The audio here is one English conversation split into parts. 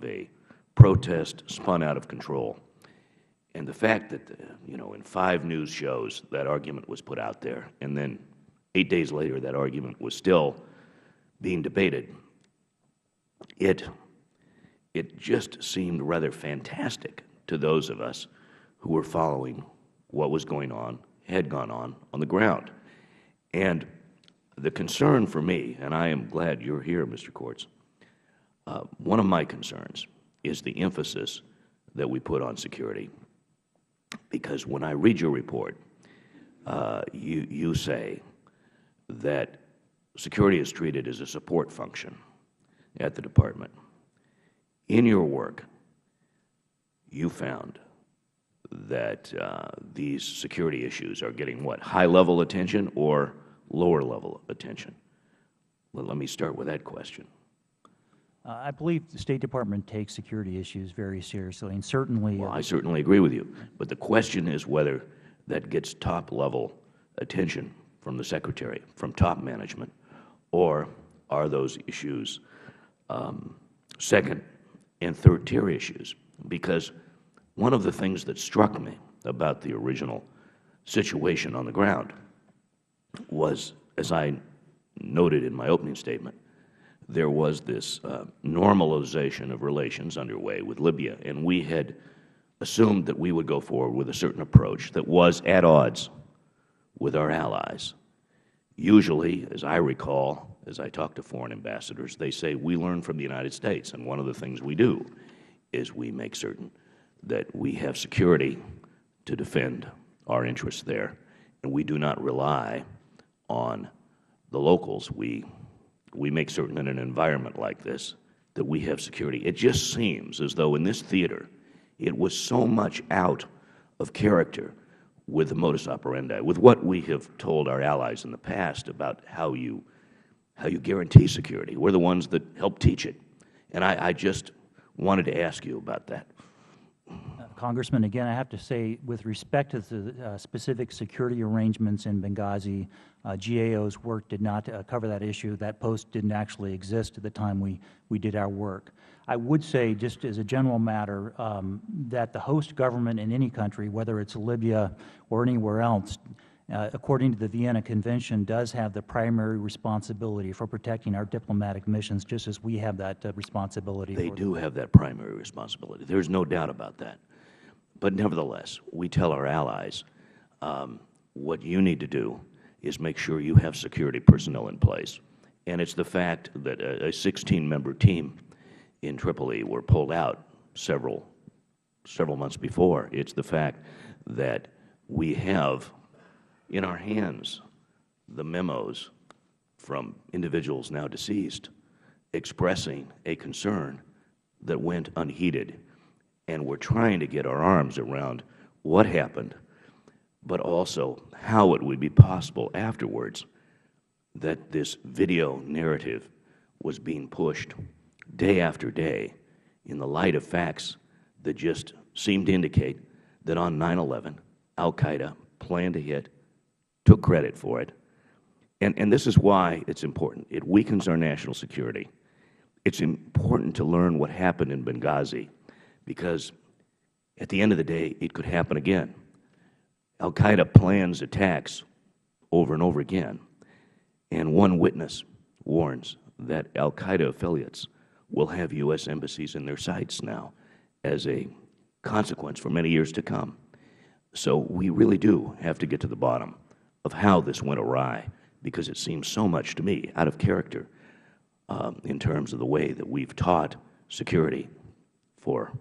a protest spun out of control. And the fact that, in 5 news shows that argument was put out there, and then 8 days later that argument was still being debated, it just seemed rather fantastic to those of us who were following what was going on, had gone on the ground. And the concern for me, and I am glad you're here, Mr. Courts, one of my concerns is the emphasis that we put on security. Because when I read your report, you say that security is treated as a support function at the Department. In your work, you found that these security issues are getting what, high-level attention or lower-level attention? Well, let me start with that question. I believe the State Department takes security issues very seriously, and certainly— Well, I certainly agree with you. But the question is whether that gets top-level attention from the Secretary, from top management, or are those issues second- and third-tier issues? Because one of the things that struck me about the original situation on the ground was, as I noted in my opening statement, there was this normalization of relations underway with Libya, and we had assumed that we would go forward with a certain approach that was at odds with our allies. Usually, as I recall, as I talk to foreign ambassadors, they say we learn from the United States, and one of the things we do is we make certain that we have security to defend our interests there, and we do not rely on the locals. We make certain in an environment like this that we have security. It just seems as though in this theater it was so much out of character with the modus operandi, with what we have told our allies in the past about how you guarantee security. We're the ones that help teach it. And I just wanted to ask you about that. Congressman, again, I have to say, with respect to the specific security arrangements in Benghazi, GAO's work did not cover that issue. That post didn't actually exist at the time we did our work. I would say, just as a general matter, that the host government in any country, whether it's Libya or anywhere else, according to the Vienna Convention, does have the primary responsibility for protecting our diplomatic missions, just as we have that responsibility. They do have that primary responsibility. There's no doubt about that. But nevertheless, we tell our allies, what you need to do is make sure you have security personnel in place. And it's the fact that a 16-member team in Tripoli were pulled out several months before. It's the fact that we have in our hands the memos from individuals now deceased expressing a concern that went unheeded. And we're trying to get our arms around what happened, but also how it would be possible afterwards that this video narrative was being pushed day after day in the light of facts that just seemed to indicate that on 9/11, al-Qaeda planned a hit, took credit for it. And this is why it's important. It weakens our national security. It's important to learn what happened in Benghazi, because at the end of the day, it could happen again. Al-Qaeda plans attacks over and over again, and one witness warns that Al-Qaeda affiliates will have U.S. embassies in their sights now as a consequence for many years to come. So we really do have to get to the bottom of how this went awry, because it seems so much to me out of character in terms of the way that we've taught security for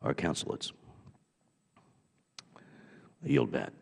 our consulates. I yield back.